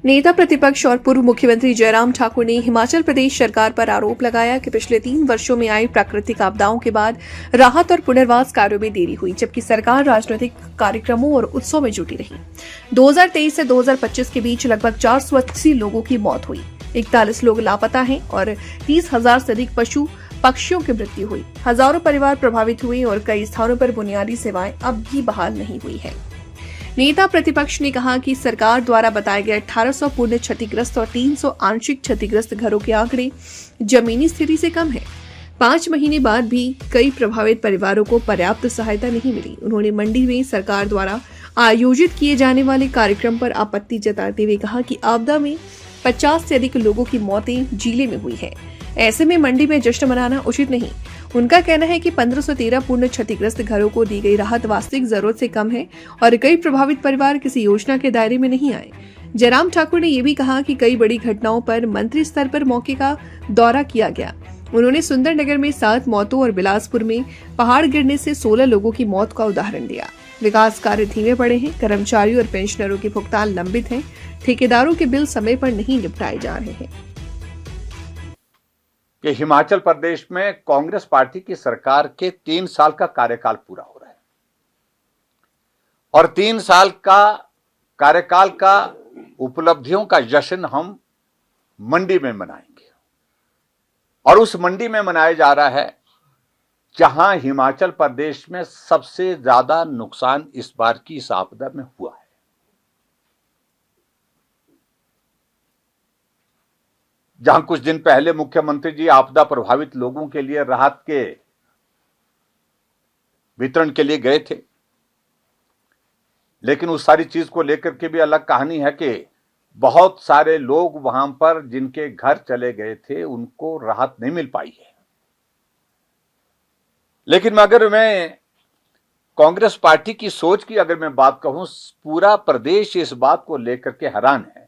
नेता प्रतिपक्ष और पूर्व मुख्यमंत्री जयराम ठाकुर ने हिमाचल प्रदेश सरकार पर आरोप लगाया कि पिछले 3 वर्षों में आई प्राकृतिक आपदाओं के बाद राहत और पुनर्वास कार्यों में देरी हुई, जबकि सरकार राजनीतिक कार्यक्रमों और उत्सवों में जुटी रही। 2023 से 2025 के बीच लगभग 480 लोगों की मौत हुई, 41 लोग लापता हैं और 30,000 से अधिक पशु पक्षियों की मृत्यु हुई। हजारों परिवार प्रभावित हुए और कई स्थानों पर बुनियादी सेवाएं अब भी बहाल नहीं हुई है। नेता प्रतिपक्ष ने कहा कि सरकार द्वारा बताए गए 1800 पूर्ण क्षतिग्रस्त और 300 आंशिक क्षतिग्रस्त घरों के आंकड़े जमीनी स्थिति से कम है। 5 महीने बाद भी कई प्रभावित परिवारों को पर्याप्त सहायता नहीं मिली। उन्होंने मंडी में सरकार द्वारा आयोजित किए जाने वाले कार्यक्रम पर आपत्ति जताते हुए कहा कि आपदा में 50 से अधिक लोगों की मौतें जिले में हुई है। ऐसे में मंडी में जश्न मनाना उचित नहीं। उनका कहना है कि 1513 पूर्ण क्षतिग्रस्त घरों को दी गई राहत वास्तविक जरूरत से कम है और कई प्रभावित परिवार किसी योजना के दायरे में नहीं आए। जयराम ठाकुर ने यह भी कहा कि कई बड़ी घटनाओं पर मंत्री स्तर पर मौके का दौरा किया गया। उन्होंने सुंदरनगर में 7 मौतों और बिलासपुर में पहाड़ गिरने से 16 लोगों की मौत का उदाहरण दिया। विकास कार्य धीमे पड़े हैं, कर्मचारियों और पेंशनरों के भुगतान लंबित हैं, ठेकेदारों के बिल समय पर नहीं निपटाए जा रहे हैं। कि हिमाचल प्रदेश में कांग्रेस पार्टी की सरकार के 3 साल का कार्यकाल पूरा हो रहा है और 3 साल का कार्यकाल का उपलब्धियों का जश्न हम मंडी में मनाएंगे और उस मंडी में मनाया जा रहा है जहां हिमाचल प्रदेश में सबसे ज्यादा नुकसान इस बार की इस आपदा में हुआ है। जहां कुछ दिन पहले मुख्यमंत्री जी आपदा प्रभावित लोगों के लिए राहत के वितरण के लिए गए थे, लेकिन उस सारी चीज को लेकर के भी अलग कहानी है कि बहुत सारे लोग वहां पर जिनके घर चले गए थे उनको राहत नहीं मिल पाई है। लेकिन अगर मैं कांग्रेस पार्टी की सोच की अगर मैं बात कहूं, पूरा प्रदेश इस बात को लेकर के हैरान है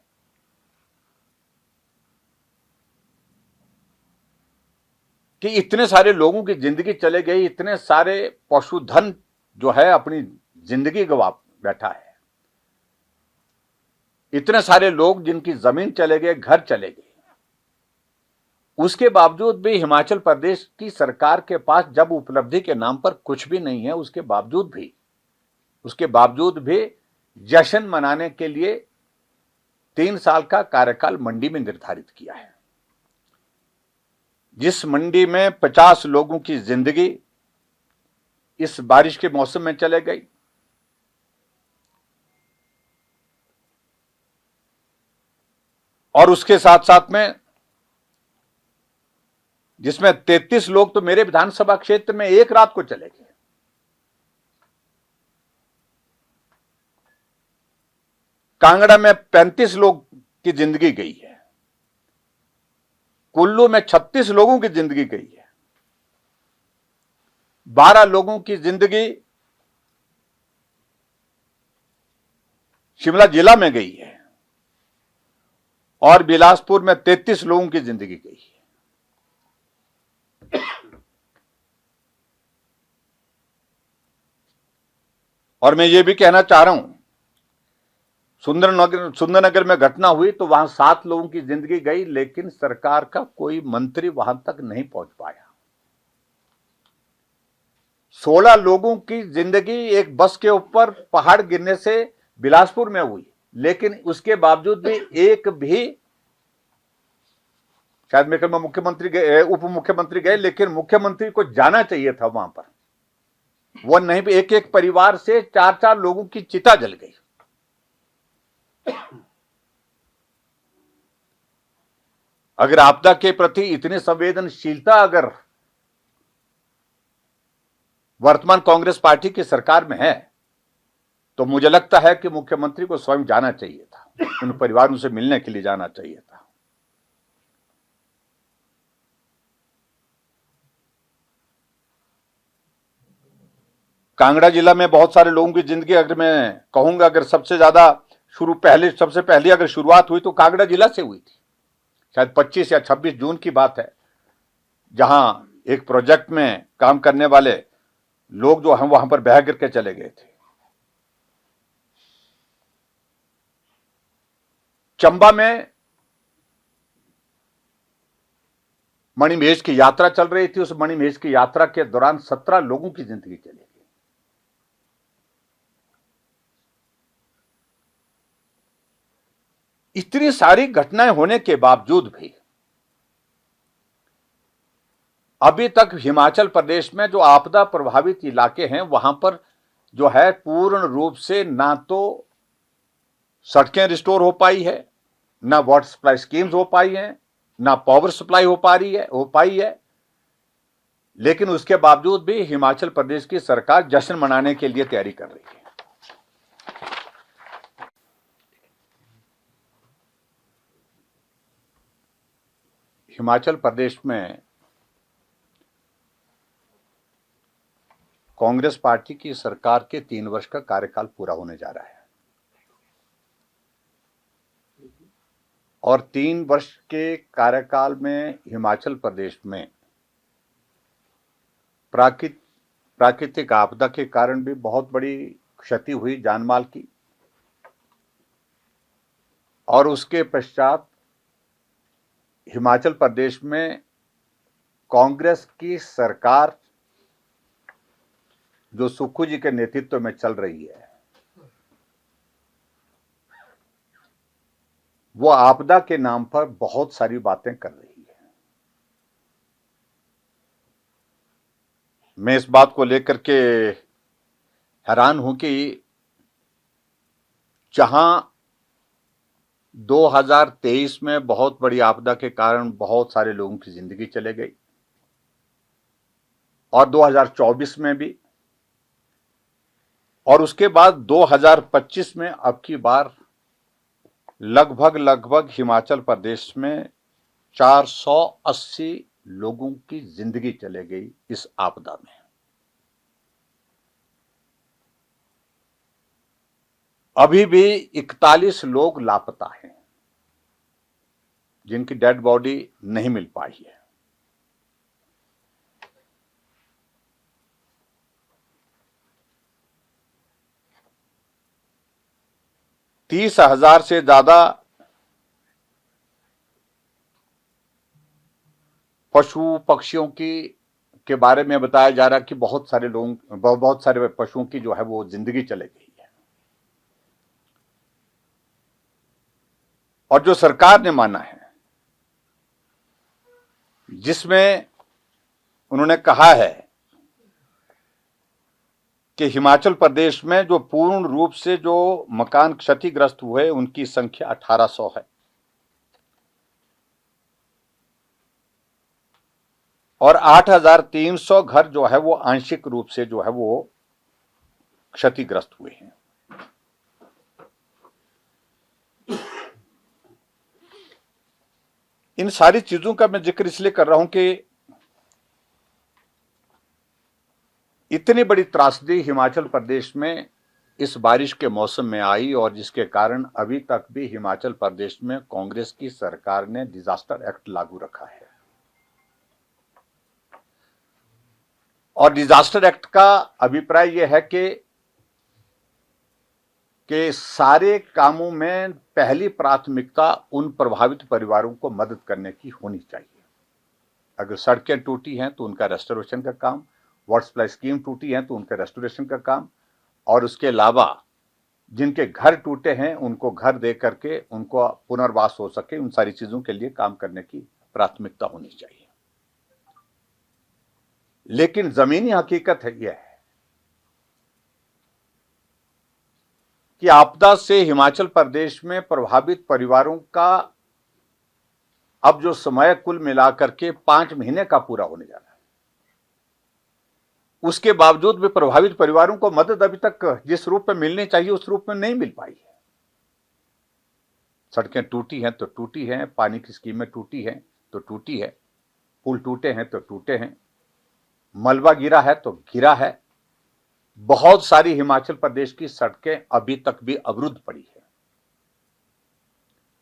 कि इतने सारे लोगों की जिंदगी चले गई, इतने सारे पशुधन जो है अपनी जिंदगी गंवा बैठा है, इतने सारे लोग जिनकी जमीन चले गए, घर चले गए। उसके बावजूद भी हिमाचल प्रदेश की सरकार के पास जब उपलब्धि के नाम पर कुछ भी नहीं है, उसके बावजूद भी जश्न मनाने के लिए 3 साल का कार्यकाल मंडी में निर्धारित किया है। जिस मंडी में 50 लोगों की जिंदगी इस बारिश के मौसम में चले गई, और उसके साथ साथ में जिसमें 33 लोग तो मेरे विधानसभा क्षेत्र में एक रात को चले गए। कांगड़ा में 35 लोग की जिंदगी गई है। कुल्लू में 36 लोगों की जिंदगी गई है। 12 लोगों की जिंदगी शिमला जिला में गई है और बिलासपुर में 33 लोगों की जिंदगी गई है। और मैं ये भी कहना चाह रहा हूं, सुंदरनगर में घटना हुई तो वहां 7 लोगों की जिंदगी गई, लेकिन सरकार का कोई मंत्री वहां तक नहीं पहुंच पाया। 16 लोगों की जिंदगी एक बस के ऊपर पहाड़ गिरने से बिलासपुर में हुई, लेकिन उसके बावजूद भी एक भी, शायद मेरे ख्याल में मुख्यमंत्री गए, उप मुख्यमंत्री गए, लेकिन मुख्यमंत्री को जाना चाहिए था वहां पर, वो नहीं। एक एक परिवार से 4-4 लोगों की चिता जल गई। अगर आपदा के प्रति इतनी संवेदनशीलता अगर वर्तमान कांग्रेस पार्टी की सरकार में है, तो मुझे लगता है कि मुख्यमंत्री को स्वयं जाना चाहिए था, उन परिवारों से मिलने के लिए जाना चाहिए था। कांगड़ा जिला में बहुत सारे लोगों की जिंदगी, अगर मैं कहूंगा, अगर सबसे पहले अगर शुरुआत हुई तो कांगड़ा जिला से हुई थी। शायद 25 या 26 जून की बात है, जहां एक प्रोजेक्ट में काम करने वाले लोग जो हैं वहां पर बह गिर के चले गए थे। चंबा में मणिमहेश की यात्रा चल रही थी। उस मणिमहेश की यात्रा के दौरान 17 लोगों की जिंदगी चली गई। इतनी सारी घटनाएं होने के बावजूद भी अभी तक हिमाचल प्रदेश में जो आपदा प्रभावित इलाके हैं वहां पर जो है पूर्ण रूप से ना तो सड़कें रिस्टोर हो पाई है, ना वाटर सप्लाई स्कीम्स हो पाई हैं, ना पावर सप्लाई हो पाई है। लेकिन उसके बावजूद भी हिमाचल प्रदेश की सरकार जश्न मनाने के लिए तैयारी कर रही है। हिमाचल प्रदेश में कांग्रेस पार्टी की सरकार के 3 वर्ष का कार्यकाल पूरा होने जा रहा है और 3 वर्ष के कार्यकाल में हिमाचल प्रदेश में प्राकृतिक आपदा के कारण भी बहुत बड़ी क्षति हुई जानमाल की, और उसके पश्चात हिमाचल प्रदेश में कांग्रेस की सरकार जो सुक्खू जी के नेतृत्व में चल रही है वो आपदा के नाम पर बहुत सारी बातें कर रही है। मैं इस बात को लेकर के हैरान हूं कि जहां 2023 में बहुत बड़ी आपदा के कारण बहुत सारे लोगों की जिंदगी चले गई और 2024 में भी, और उसके बाद 2025 में अब की बार लगभग हिमाचल प्रदेश में 480 लोगों की जिंदगी चले गई इस आपदा में। अभी भी 41 लोग लापता हैं जिनकी डेड बॉडी नहीं मिल पाई है। तीस 30,000 से ज्यादा पशु पक्षियों के बारे में बताया जा रहा है कि बहुत सारे पशुओं की जो है वो जिंदगी चले गई है। और जो सरकार ने माना है, जिसमें उन्होंने कहा है कि हिमाचल प्रदेश में जो पूर्ण रूप से जो मकान क्षतिग्रस्त हुए उनकी संख्या 1800 है और 8,300 घर जो है वो आंशिक रूप से जो है वो क्षतिग्रस्त हुए हैं। इन सारी चीजों का मैं जिक्र इसलिए कर रहा हूं कि इतनी बड़ी त्रासदी हिमाचल प्रदेश में इस बारिश के मौसम में आई और जिसके कारण अभी तक भी हिमाचल प्रदेश में कांग्रेस की सरकार ने डिजास्टर एक्ट लागू रखा है। और डिजास्टर एक्ट का अभिप्राय यह है कि सारे कामों में पहली प्राथमिकता उन प्रभावित परिवारों को मदद करने की होनी चाहिए। अगर सड़कें टूटी हैं तो उनका रेस्टोरेशन का काम, वाटर सप्लाई स्कीम टूटी है तो उनके रेस्टोरेशन का काम, और उसके अलावा जिनके घर टूटे हैं उनको घर दे करके उनको पुनर्वास हो सके, उन सारी चीजों के लिए काम करने की प्राथमिकता होनी चाहिए। लेकिन जमीनी हकीकत है यह है कि आपदा से हिमाचल प्रदेश में प्रभावित परिवारों का अब जो समय कुल मिलाकर के 5 महीने का पूरा होने जा रहा है, उसके बावजूद भी प्रभावित परिवारों को मदद अभी तक जिस रूप में मिलनी चाहिए उस रूप में नहीं मिल पाई है। सड़कें टूटी हैं तो टूटी हैं, पानी की स्कीमें टूटी हैं तो टूटी है, पुल टूटे हैं तो टूटे हैं, मलबा गिरा है तो गिरा है। बहुत सारी हिमाचल प्रदेश की सड़कें अभी तक भी अवरुद्ध पड़ी है।